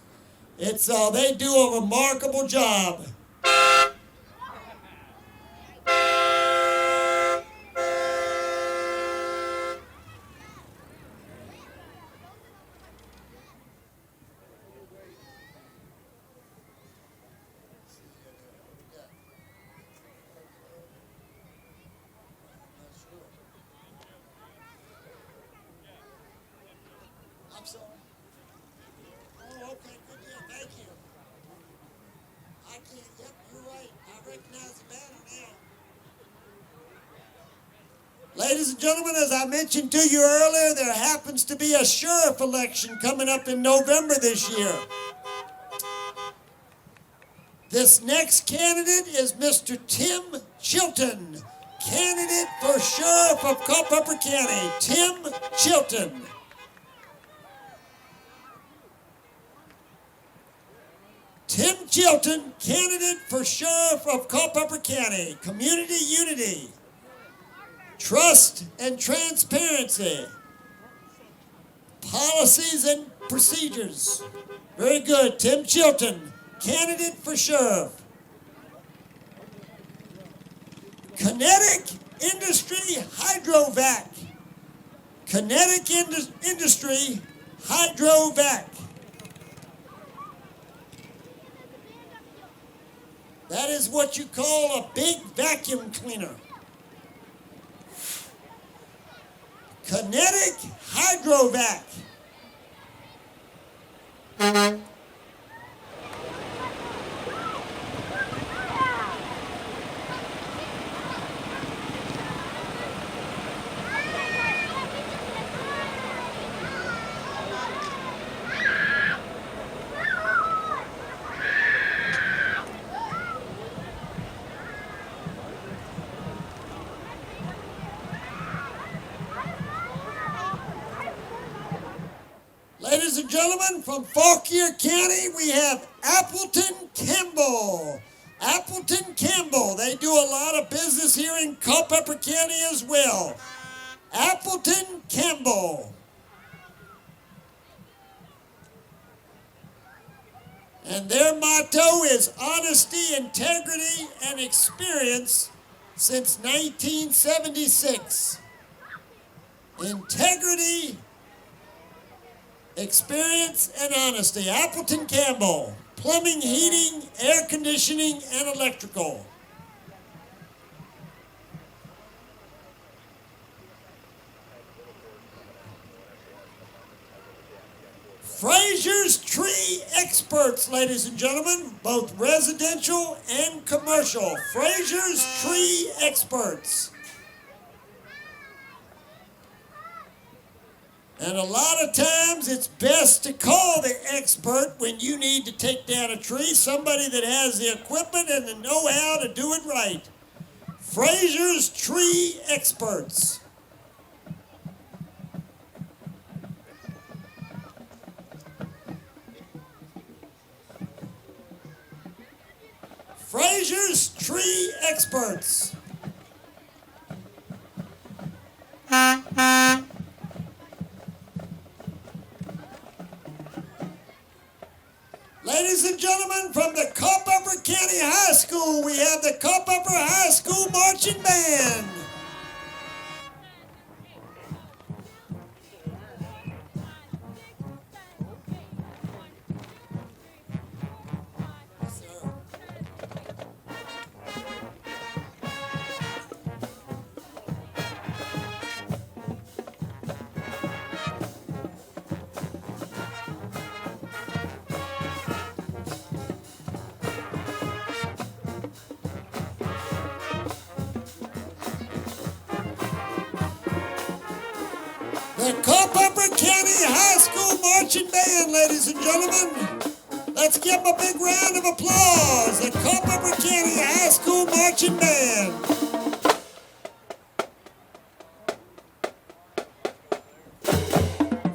They do a remarkable job. I'm sorry. Oh, okay, good deal. Thank you. I can't, yep, you're right. I recognize the banner now. Ladies and gentlemen, as I mentioned to you earlier, there happens to be a sheriff election coming up in November this year. This next candidate is Mr. Tim Chilton, candidate for sheriff of Culpeper County. Tim Chilton. Tim Chilton, candidate for sheriff of Culpeper County. Community unity, trust and transparency, policies and procedures. Very good. Tim Chilton, candidate for sheriff. Kinetic Industry Hydrovac. Kinetic Industry Hydrovac. That is what you call a big vacuum cleaner. Kinetic Hydrovac. Ladies and gentlemen, from Fauquier County, we have Appleton Campbell. Appleton Campbell, they do a lot of business here in Culpeper County as well. Appleton Campbell. And their motto is honesty, integrity, and experience since 1976. Integrity, experience, and honesty. Appleton Campbell, plumbing, heating, air conditioning, and electrical. Fraser's Tree Experts, ladies and gentlemen, both residential and commercial. Fraser's Tree Experts. And a lot of times it's best to call the expert when you need to take down a tree, somebody that has the equipment and the know-how to do it right. Fraser's Tree Experts. Fraser's Tree Experts. Ladies and gentlemen, from the Culpeper County High School, we have the Culpeper High School Marching Band. The Culpeper County High School Marching Band, ladies and gentlemen. Let's give them a big round of applause. The Culpeper County High School Marching Band.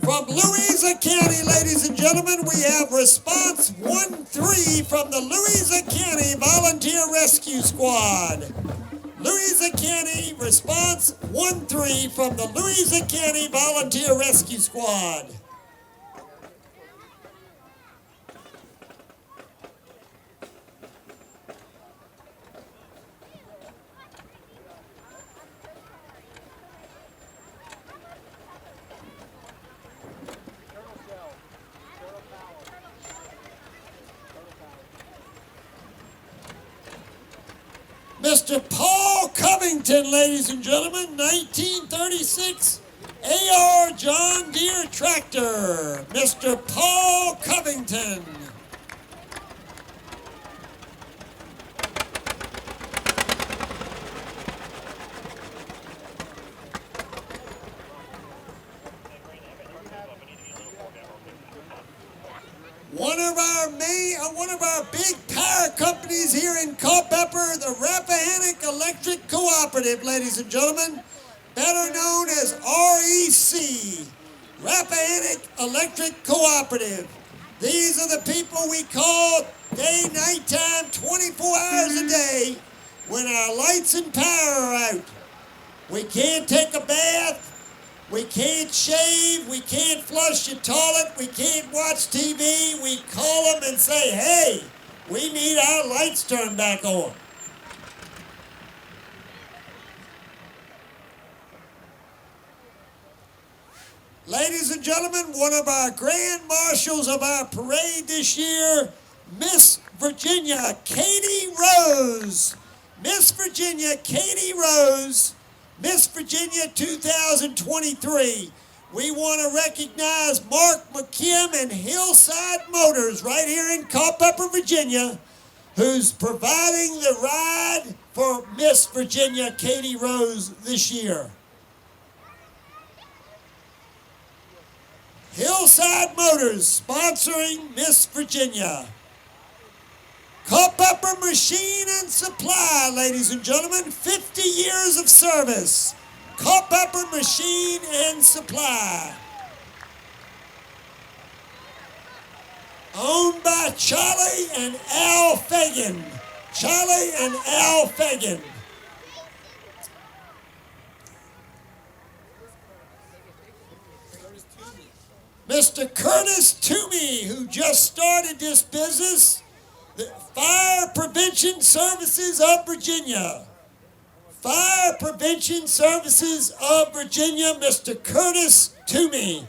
From Louisa County, ladies and gentlemen, we have Response 1-3 from the Louisa County Volunteer Rescue Squad. Louisa County Response 1-3 from the Louisa County Volunteer Rescue Squad. Mr. Paul Covington, ladies and gentlemen, 1936 AR John Deere tractor. Mr. Paul Covington. One of our big power companies here in Culpeper, the Rappahannock Electric Cooperative, ladies and gentlemen, better known as REC, Rappahannock Electric Cooperative. These are the people we call day, nighttime, 24 hours a day when our lights and power are out. We can't take a bath. We can't shave, we can't flush your toilet, we can't watch TV. We call them and say, hey, we need our lights turned back on. Ladies and gentlemen, one of our grand marshals of our parade this year, Miss Virginia Katie Rose. Miss Virginia Katie Rose. Miss Virginia 2023. We want to recognize Mark McKim and Hillside Motors right here in Culpeper, Virginia, who's providing the ride for Miss Virginia Katie Rose this year. Hillside Motors sponsoring Miss Virginia. Culpeper Machine and Supply, ladies and gentlemen, 50 years of service. Culpeper Machine and Supply. Owned by Charlie and Al Fagan. Charlie and Al Fagan. Mr. Mr. Curtis Toomey, who just started this business, the Fire Prevention Services of Virginia. Fire Prevention Services of Virginia, Mr. Curtis Toomey.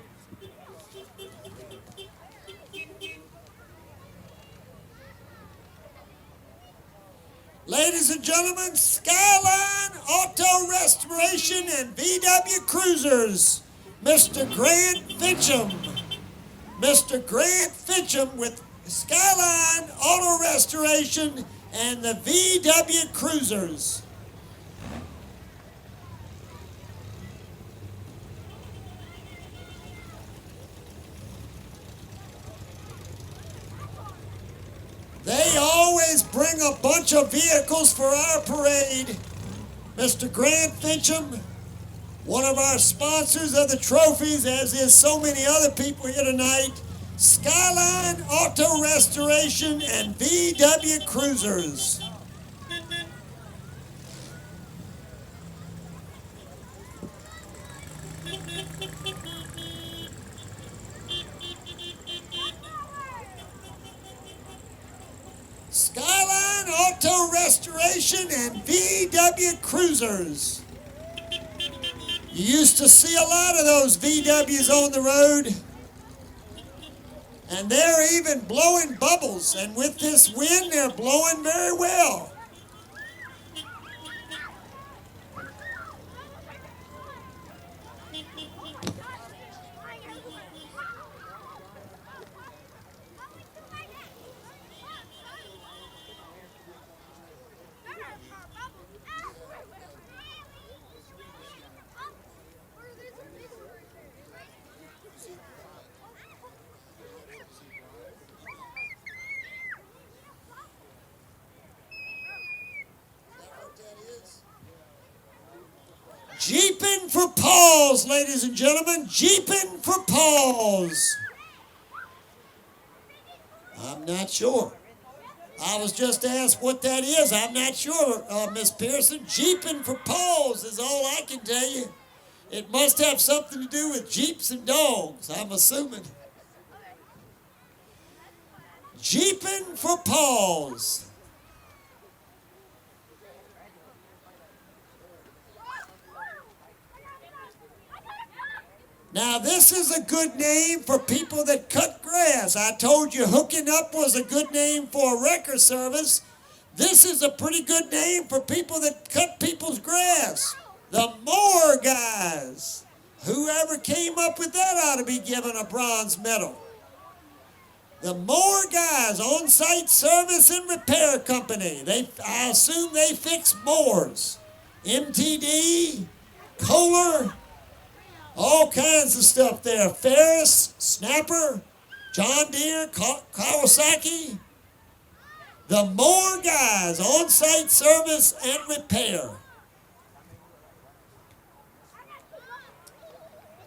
Ladies and gentlemen, Skyline Auto Restoration and VW Cruisers, Mr. Grant Fincham. Mr. Grant Fincham with Skyline Auto Restoration and the VW Cruisers. They always bring a bunch of vehicles for our parade. Mr. Grant Fincham, one of our sponsors of the trophies, as is so many other people here tonight, Skyline Auto Restoration and VW Cruisers. Skyline Auto Restoration and VW Cruisers. You used to see a lot of those VWs on the road, and they're even blowing bubbles, and with this wind, they're blowing very well. Jeeping for Paws, ladies and gentlemen. Jeeping for Paws. I'm not sure. I was just asked what that is. I'm not sure, Miss Pearson. Jeeping for Paws is all I can tell you. It must have something to do with Jeeps and dogs, I'm assuming. Jeeping for Paws. Now, this is a good name for people that cut grass. I told you hooking up was a good name for a wrecker service. This is a pretty good name for people that cut people's grass. The mower guys. Whoever came up with that ought to be given a bronze medal. The mower guys, on-site service and repair company. I assume they fix mowers. MTD, Kohler, all kinds of stuff there. Ferris, Snapper, John Deere, Kawasaki. The mower guys, on-site service and repair.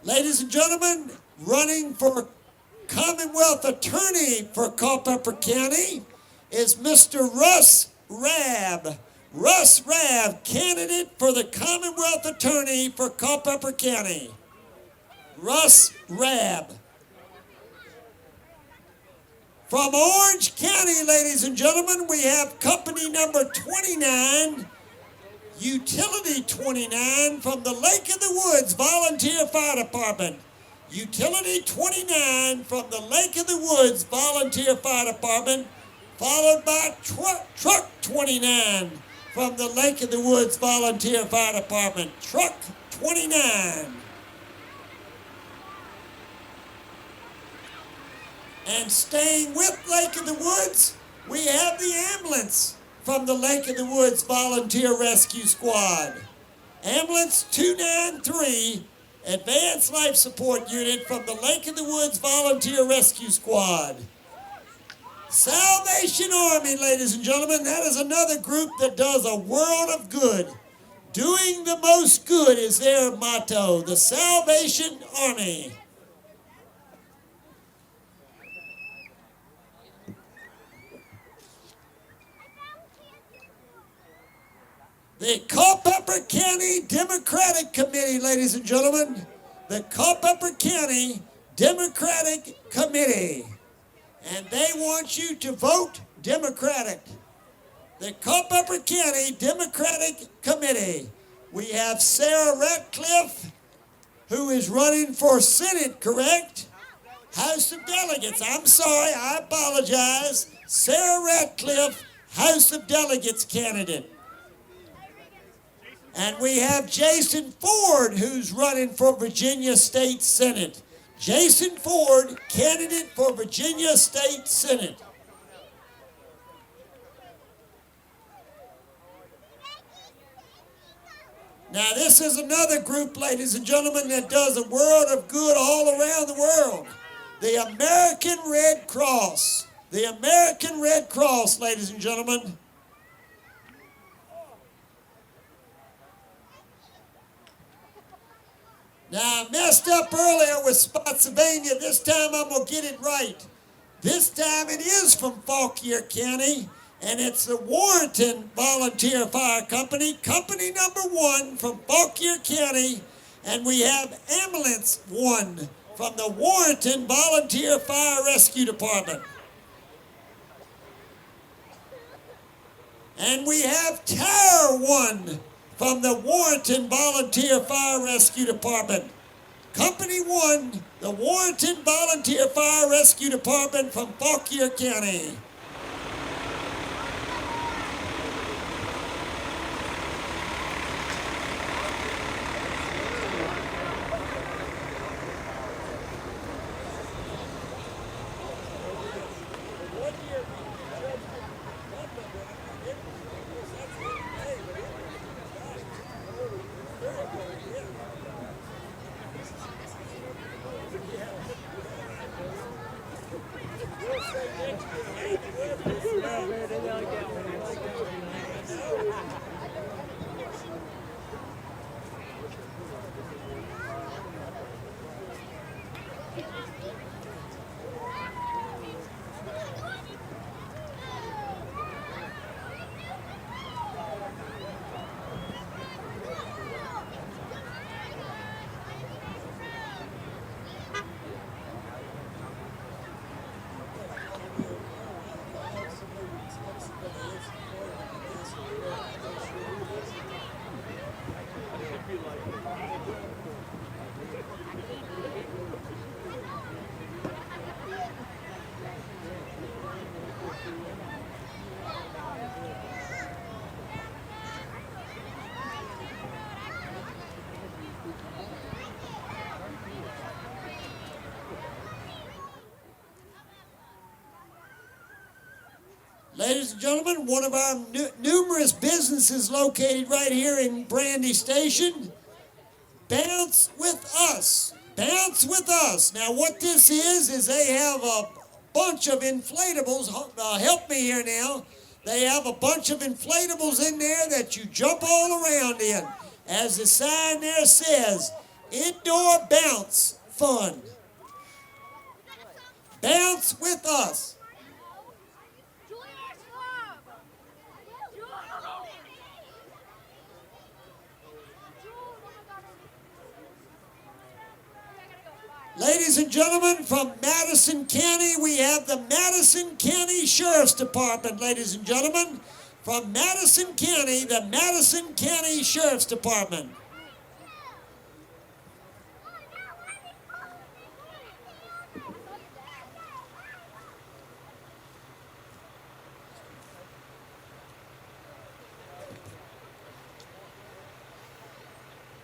Ladies and gentlemen, running for Commonwealth Attorney for Culpeper County is Mr. Russ Rabb. Russ Rabb, candidate for the Commonwealth Attorney for Culpeper County. Russ Rabb. From Orange County, ladies and gentlemen, we have company number 29, Utility 29 from the Lake of the Woods Volunteer Fire Department. Utility 29 from the Lake of the Woods Volunteer Fire Department, followed by Truck 29 from the Lake of the Woods Volunteer Fire Department. Truck 29. And staying with Lake of the Woods, we have the ambulance from the Lake of the Woods Volunteer Rescue Squad. Ambulance 293, Advanced Life Support Unit from the Lake of the Woods Volunteer Rescue Squad. Salvation Army, ladies and gentlemen, that is another group that does a world of good. Doing the most good is their motto, the Salvation Army. The Culpeper County Democratic Committee, ladies and gentlemen. The Culpeper County Democratic Committee. And they want you to vote Democratic. The Culpeper County Democratic Committee. We have Sarah Ratcliffe, who is running for Senate, correct? House of Delegates. I'm sorry, I apologize. Sarah Ratcliffe, House of Delegates candidate. And we have Jason Ford, who's running for Virginia State Senate. Jason Ford, candidate for Virginia State Senate. Now, this is another group, ladies and gentlemen, that does a world of good all around the world. The American Red Cross. The American Red Cross, ladies and gentlemen. Now, I messed up earlier with Spotsylvania. This time I'm going to get it right. This time it is from Fauquier County, and it's the Warrenton Volunteer Fire Company, company number 1 from Fauquier County, and we have Ambulance 1 from the Warrenton Volunteer Fire Rescue Department. And we have Tower 1 from the Warrenton Volunteer Fire Rescue Department. Company 1, the Warrenton Volunteer Fire Rescue Department from Fauquier County. Ladies and gentlemen, one of our numerous businesses located right here in Brandy Station, Bounce With Us. Bounce With Us. Now what this is they have a bunch of inflatables. Help me here now. They have a bunch of inflatables in there that you jump all around in. As the sign there says, indoor bounce fun. Bounce With Us. Ladies and gentlemen, from Madison County, we have the Madison County Sheriff's Department, ladies and gentlemen. From Madison County, the Madison County Sheriff's Department.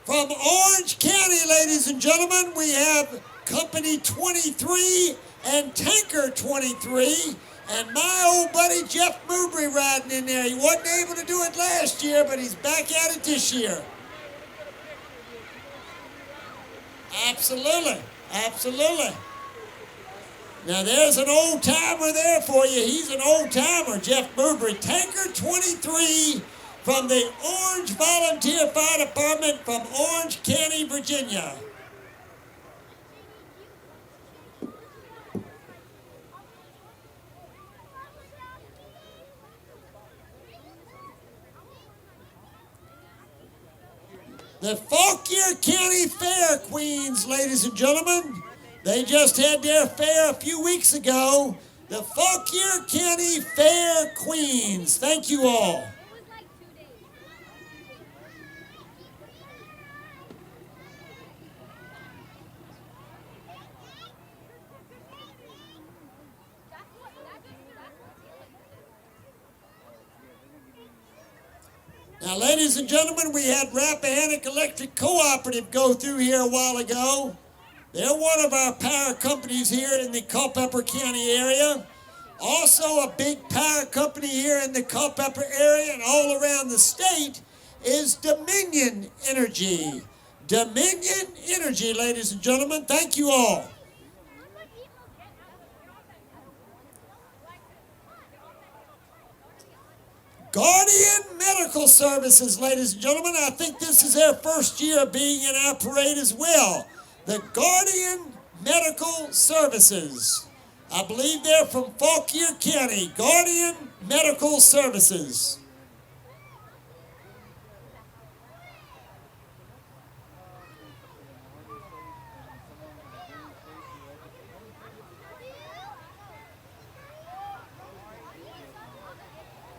From Orange County, ladies and gentlemen, we have Company 23 and Tanker 23, and my old buddy Jeff Mowbray riding in there. He wasn't able to do it last year, but he's back at it this year. Absolutely, absolutely. Now there's an old timer there for you. He's an old timer, Jeff Mowbray. Tanker 23 from the Orange Volunteer Fire Department from Orange County, Virginia. The Fauquier County Fair Queens, ladies and gentlemen. They just had their fair a few weeks ago. The Fauquier County Fair Queens. Thank you all. Now, ladies and gentlemen, we had Rappahannock Electric Cooperative go through here a while ago. They're one of our power companies here in the Culpeper County area. Also a big power company here in the Culpeper area and all around the state is Dominion Energy. Dominion Energy, ladies and gentlemen, thank you all. Guardian Medical Services, ladies and gentlemen. I think this is their first year being in our parade as well. The Guardian Medical Services. I believe they're from Fauquier County. Guardian Medical Services.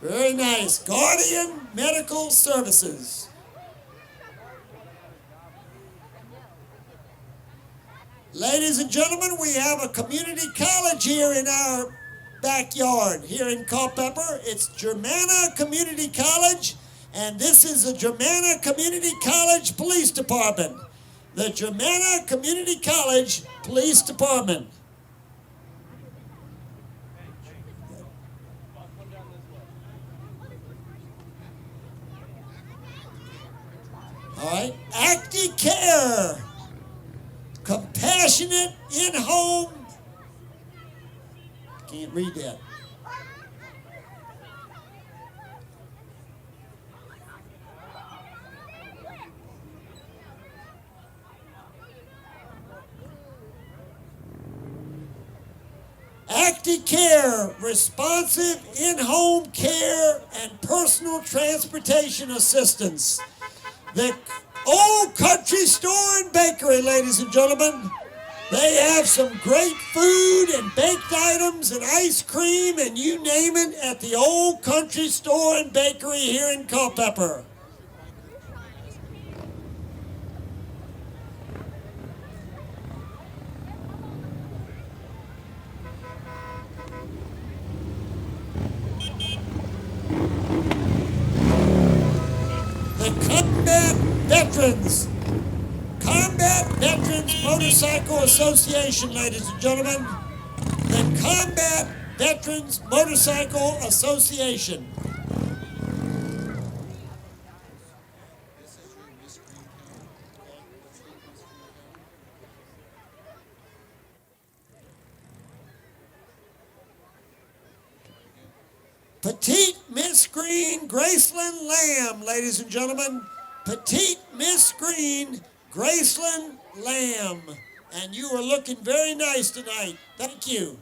Very nice. Guardian Medical Services. Ladies and gentlemen, we have a community college here in our backyard, here in Culpeper. It's Germanna Community College, and this is the Germanna Community College Police Department. The Germanna Community College Police Department. All right, Active Care, compassionate in-home, can't read that. Active Care, responsive in-home care and personal transportation assistance. The Old Country Store and Bakery, ladies and gentlemen. They have some great food and baked items and ice cream and you name it at the Old Country Store and Bakery here in Culpeper. Combat Veterans Motorcycle Association, ladies and gentlemen. The Combat Veterans Motorcycle Association. Petite Miss Green Graceland Lamb, ladies and gentlemen. Petite Miss Green Graceland Lamb. And you are looking very nice tonight. Thank you.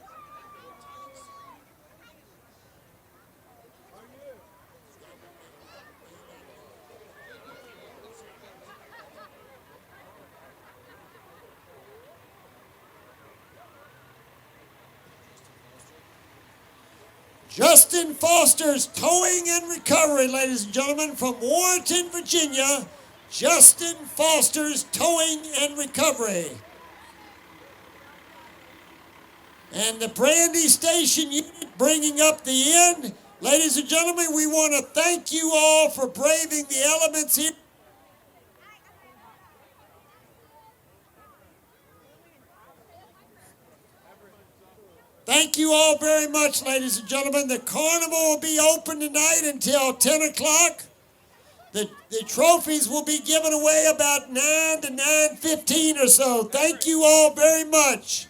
Justin Foster's Towing and Recovery, ladies and gentlemen, from Warrenton, Virginia. Justin Foster's Towing and Recovery. And the Brandy Station Unit bringing up the end. Ladies and gentlemen, we want to thank you all for braving the elements here. Thank you all very much, ladies and gentlemen. The carnival will be open tonight until 10 o'clock. The trophies will be given away about 9 to 9:15 or so. Thank you all very much.